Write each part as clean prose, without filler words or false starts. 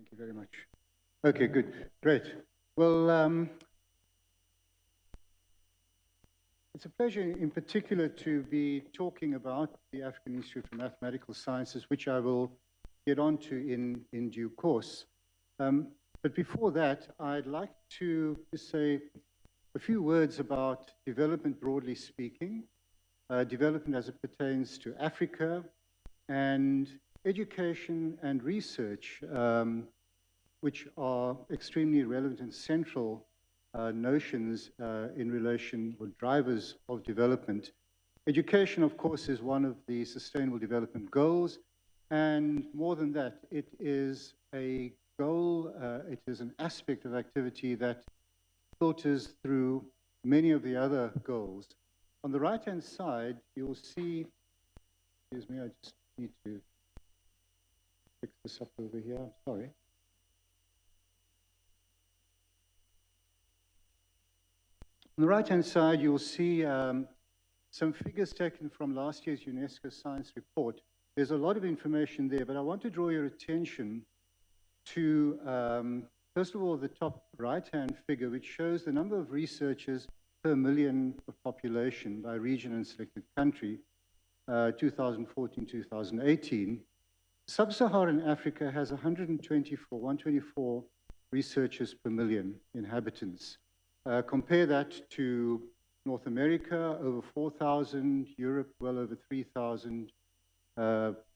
Thank you very much. Okay, good. Great. Well, it's a pleasure in particular to be talking about the African Institute for Mathematical Sciences, which I will get onto in due course. But before that, I'd like to say a few words about development broadly speaking, development as it pertains to Africa, and education and research, which are extremely relevant and central notions in relation with drivers of development. Education, of course, is one of the Sustainable Development Goals, and more than that, it is a goal, it is an aspect of activity that filters through many of the other goals. On the right-hand side, you'll see, excuse me, I just need to fix this up over here, I'm sorry. On the right-hand side, you'll see some figures taken from last year's UNESCO Science Report. There's a lot of information there, but I want to draw your attention to, first of all, the top right-hand figure, which shows the number of researchers per million of population by region and selected country, 2014-2018. Sub-Saharan Africa has 124 researchers per million inhabitants. Compare that to North America, over 4,000, Europe, well over 3,000,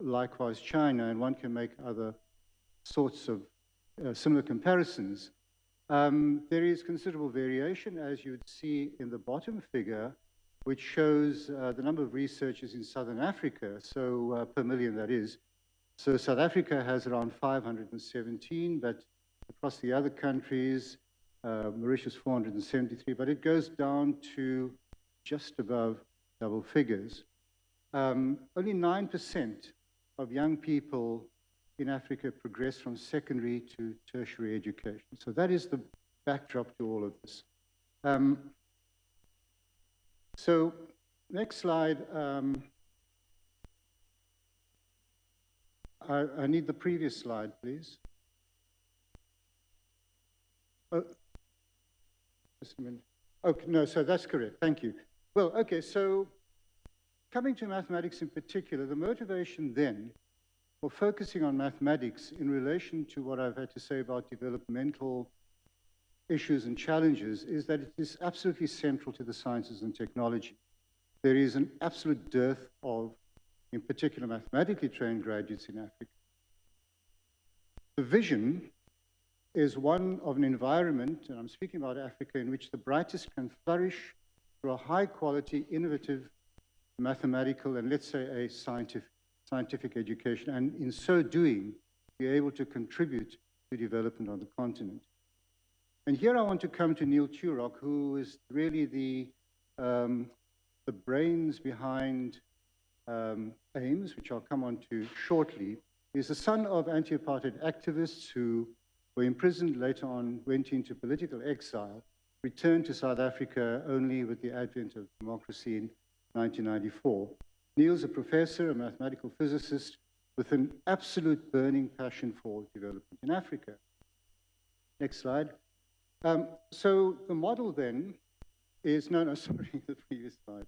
likewise China, and one can make other sorts of similar comparisons. There is considerable variation, as you'd see in the bottom figure, which shows the number of researchers in Southern Africa, so per million that is. So South Africa has around 517, but across the other countries, Mauritius 473, but it goes down to just above double figures. Only 9% of young people in Africa progress from secondary to tertiary education. So that is the backdrop to all of this. So next slide. I need the previous slide, please. Oh, just a minute. Okay, no, so that's correct. Thank you. Well, okay, so coming to mathematics in particular, the motivation then for focusing on mathematics in relation to what I've had to say about developmental issues and challenges is that it is absolutely central to the sciences and technology. There is an absolute dearth of, in particular, mathematically trained graduates in Africa. The vision is one of an environment, and I'm speaking about Africa, in which the brightest can flourish through a high-quality, innovative, mathematical, and let's say a scientific education, and in so doing, be able to contribute to development on the continent. And here I want to come to Neil Turok, who is really the brains behind AIMS, which I'll come on to shortly. He's the son of anti-apartheid activists who were imprisoned, later on went into political exile, returned to South Africa only with the advent of democracy in 1994. Neil's a professor, a mathematical physicist, with an absolute burning passion for development in Africa. Next slide. So the model then is, no, sorry, the previous slide.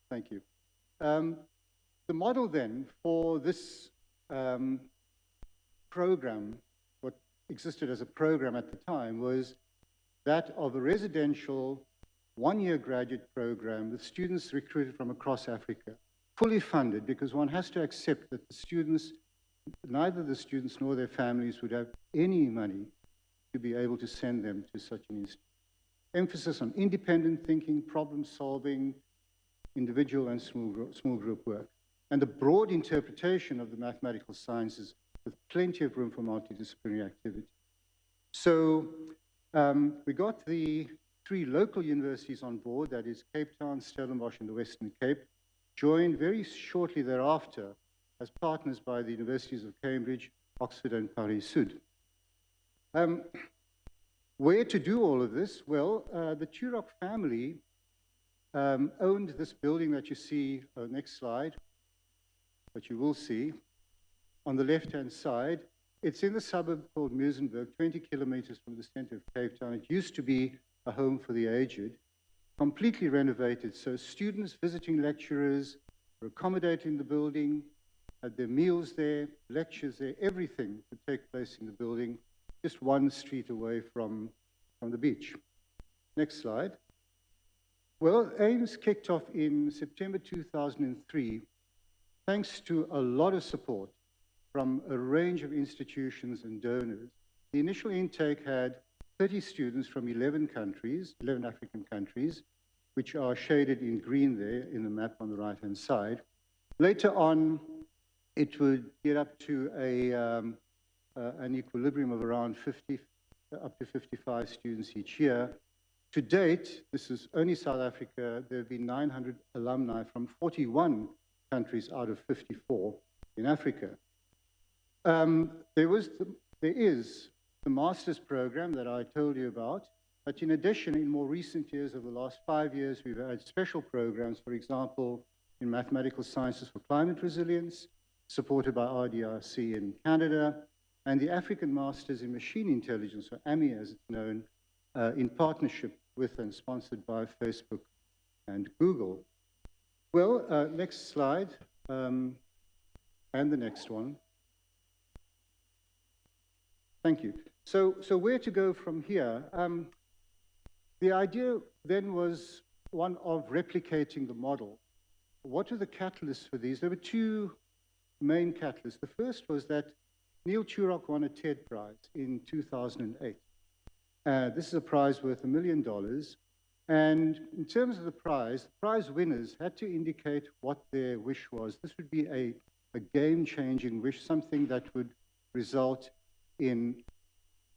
Thank you. The model then for this program, what existed as a program at the time, was that of a residential one-year graduate program with students recruited from across Africa, fully funded, because one has to accept that the students, neither the students nor their families would have any money to be able to send them to such an institute. Emphasis on independent thinking, problem solving, individual and small group work, and the broad interpretation of the mathematical sciences with plenty of room for multidisciplinary activity. So we got the 3 local universities on board, that is Cape Town, Stellenbosch, and the Western Cape, joined very shortly thereafter as partners by the universities of Cambridge, Oxford, and Paris Sud. Where to do all of this? Well, the Turok family owned this building that you see, next slide, that you will see. on the left-hand side. It's in the suburb called Muizenberg, 20 kilometers from the center of Cape Town. It used to be a home for the aged, completely renovated. So students, visiting lecturers were accommodated in the building, had their meals there, lectures there, everything could take place in the building, just one street away from the beach. Next slide. Well, AIMS kicked off in September 2003, thanks to a lot of support from a range of institutions and donors. The initial intake had 30 students from 11 countries, 11 African countries, which are shaded in green there in the map on the right-hand side. Later on, it would get up to an equilibrium of around 50, up to 55 students each year. To date, this is only South Africa, there have been 900 alumni from 41 countries out of 54 in Africa. There is the master's program that I told you about, but in addition, in more recent years, over the last 5 years, we've had special programs, for example, in mathematical sciences for climate resilience, supported by RDRC in Canada, and the African Masters in Machine Intelligence, or AMI as it's known, in partnership with and sponsored by Facebook and Google. Well, next slide, and the next one. Thank you. So where to go from here? The idea then was one of replicating the model. What are the catalysts for these? There were two main catalysts. The first was that Neil Turok won a TED Prize in 2008. This is a prize worth $1 million. And in terms of the prize winners had to indicate what their wish was. This would be a game-changing wish, something that would result in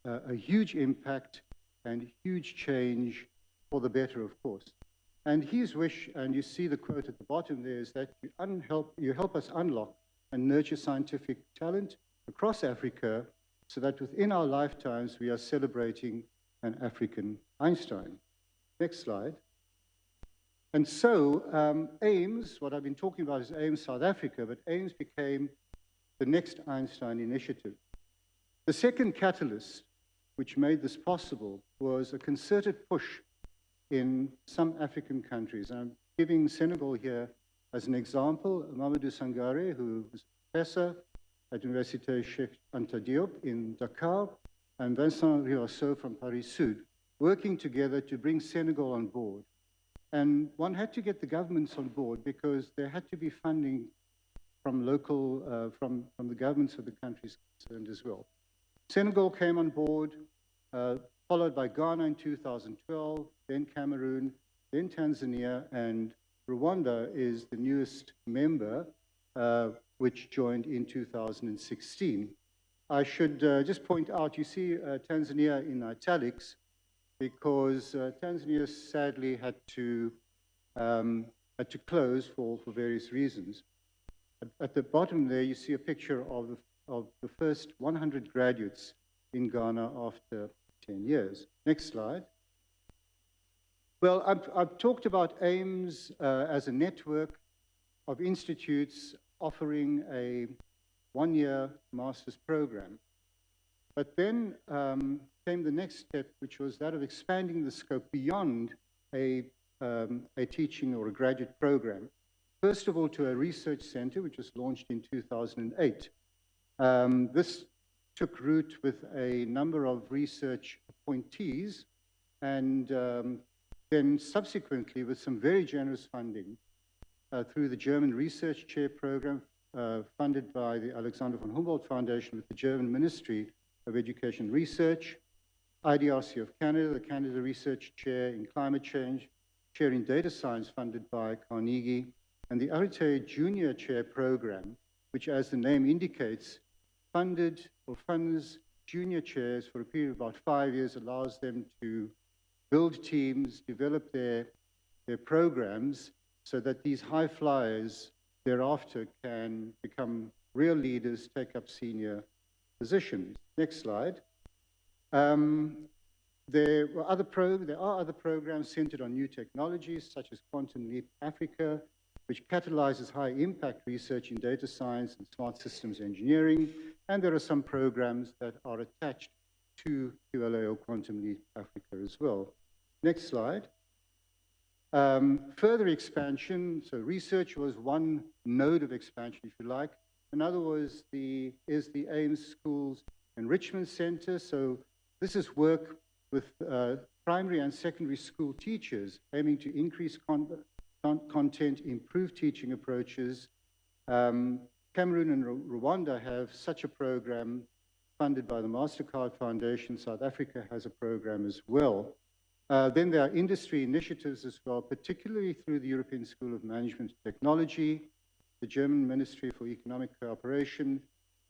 a huge impact and huge change for the better, of course. And his wish, and you see the quote at the bottom there, is that you help us unlock and nurture scientific talent across Africa so that within our lifetimes we are celebrating an African Einstein. Next slide. And so AIMS, what I've been talking about is AIMS South Africa, but AIMS became the next Einstein initiative. The second catalyst which made this possible was a concerted push in some African countries. I'm giving Senegal here as an example. Mamadou Sangare, who was a professor at Université Cheikh Anta Diop in Dakar, and Vincent Riosseau from Paris Sud, working together to bring Senegal on board. And one had to get the governments on board because there had to be funding from local, from the governments of the countries concerned as well. Senegal came on board, followed by Ghana in 2012, then Cameroon, then Tanzania, and Rwanda is the newest member, which joined in 2016. I should just point out, you see Tanzania in italics, because Tanzania sadly had to close for various reasons. At the bottom there, you see a picture of the first 100 graduates in Ghana after 10 years. Next slide. Well, I've talked about AIMS as a network of institutes offering a one-year master's program. But then came the next step, which was that of expanding the scope beyond a teaching or a graduate program. First of all, to a research center, which was launched in 2008. This took root with a number of research appointees, and then subsequently with some very generous funding through the German Research Chair Program, funded by the Alexander von Humboldt Foundation with the German Ministry of Education and Research, IDRC of Canada, the Canada Research Chair in Climate Change, Chair in Data Science funded by Carnegie, and the Arete Junior Chair Program, which, as the name indicates, funded or funds junior chairs for a period of about 5 years, allows them to build teams, develop their programs, so that these high flyers thereafter can become real leaders, take up senior positions. Next slide. There are other programs centered on new technologies, such as Quantum Leap Africa, which catalyzes high-impact research in data science and smart systems engineering. And there are some programs that are attached to QLA or Quantum Leap Africa as well. Next slide. Further expansion, so research was one node of expansion, if you like. Another is the AIMS Schools Enrichment Center. So this is work with primary and secondary school teachers aiming to increase content, improve teaching approaches. Cameroon and Rwanda have such a program funded by the MasterCard Foundation. South Africa has a program as well. Then there are industry initiatives as well, particularly through the European School of Management and Technology, the German Ministry for Economic Cooperation,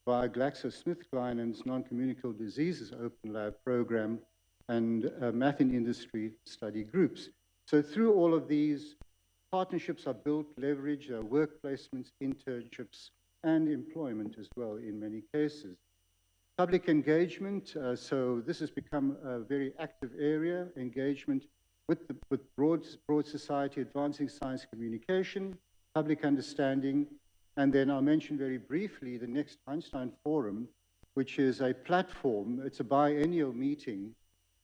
via GlaxoSmithKline's Non-Communicable Diseases Open Lab program, and math in industry study groups. So through all of these, partnerships are built, leveraged, work placements, internships, and employment as well in many cases. Public engagement, so this has become a very active area, engagement with broad society, advancing science communication, public understanding, and then I'll mention very briefly the next Einstein Forum, which is a platform, it's a biennial meeting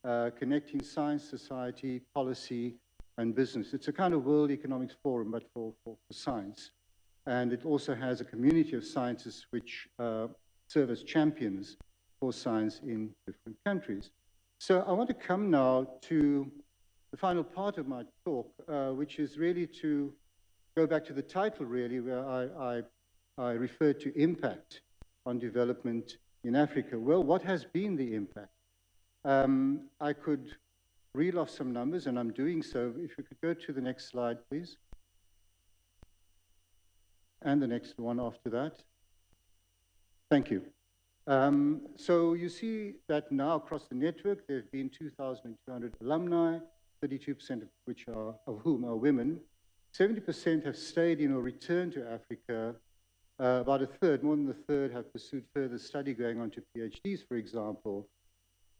connecting science, society, policy, and business. It's a kind of World Economics Forum, but for science. And it also has a community of scientists which serve as champions for science in different countries. So I want to come now to the final part of my talk, which is really to go back to the title, really, where I referred to impact on development in Africa. Well, what has been the impact? I could reel off some numbers, and I'm doing so. If you could go to the next slide, please. And the next one after that. Thank you. So you see that now across the network, there have been 2,200 alumni, 32% of whom are women. 70% have stayed in or returned to Africa. About a third, more than a third, have pursued further study, going on to PhDs, for example.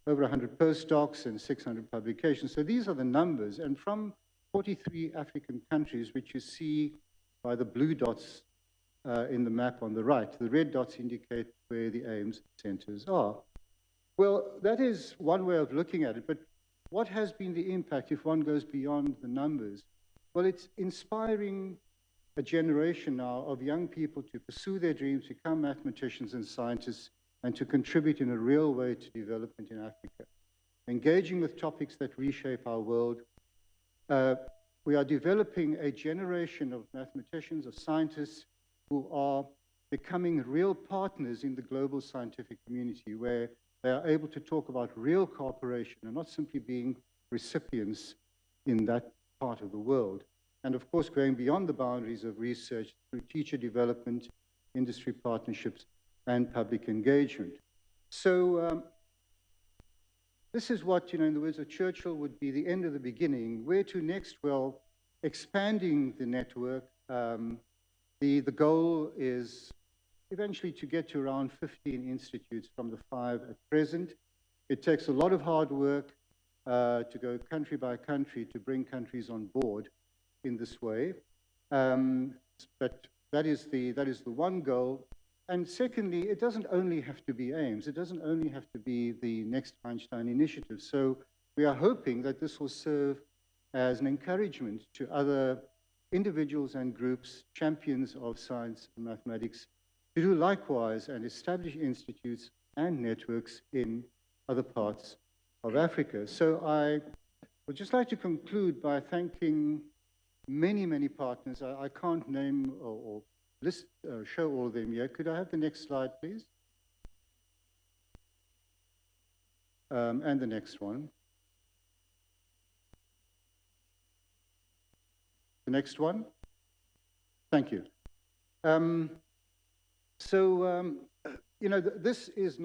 Over 100 postdocs and 600 publications. So these are the numbers. And from 43 African countries, which you see by the blue dots in the map on the right. The red dots indicate where the AIMS centers are. Well, that is one way of looking at it, but what has been the impact if one goes beyond the numbers? Well, it's inspiring a generation now of young people to pursue their dreams, become mathematicians and scientists, and to contribute in a real way to development in Africa. Engaging with topics that reshape our world. We are developing a generation of mathematicians, of scientists, who are becoming real partners in the global scientific community, where they are able to talk about real cooperation and not simply being recipients in that part of the world. And of course, going beyond the boundaries of research through teacher development, industry partnerships, and public engagement. So this is what, in the words of Churchill, would be the end of the beginning. Where to next? Well, expanding the network. The goal is eventually to get to around 15 institutes from the 5 at present. It takes a lot of hard work to go country by country to bring countries on board in this way. But that is the one goal. And secondly, it doesn't only have to be AIMS. It doesn't only have to be the next Einstein initiative. So we are hoping that this will serve as an encouragement to other individuals and groups, champions of science and mathematics, to do likewise and establish institutes and networks in other parts of Africa. So I would just like to conclude by thanking many, many partners. I can't name or list, show all of them yet. Could I have the next slide, please? And the next one. The next one. Thank you. This is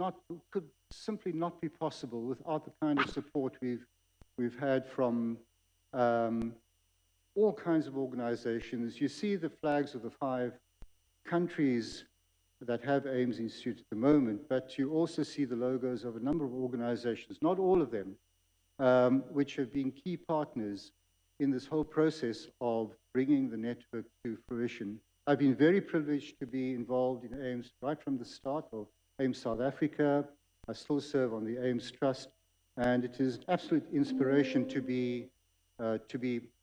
could simply not be possible without the kind of support we've had from all kinds of organizations. You see the flags of the 5 countries that have AIMS Institute at the moment, but you also see the logos of a number of organizations, not all of them, which have been key partners in this whole process of bringing the network to fruition. I've been very privileged to be involved in AIMS right from the start of AIMS South Africa. I still serve on the AIMS Trust, and it is absolute inspiration to be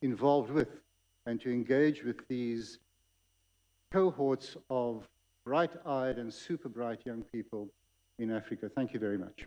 involved with and to engage with these cohorts of bright-eyed and super bright young people in Africa. Thank you very much.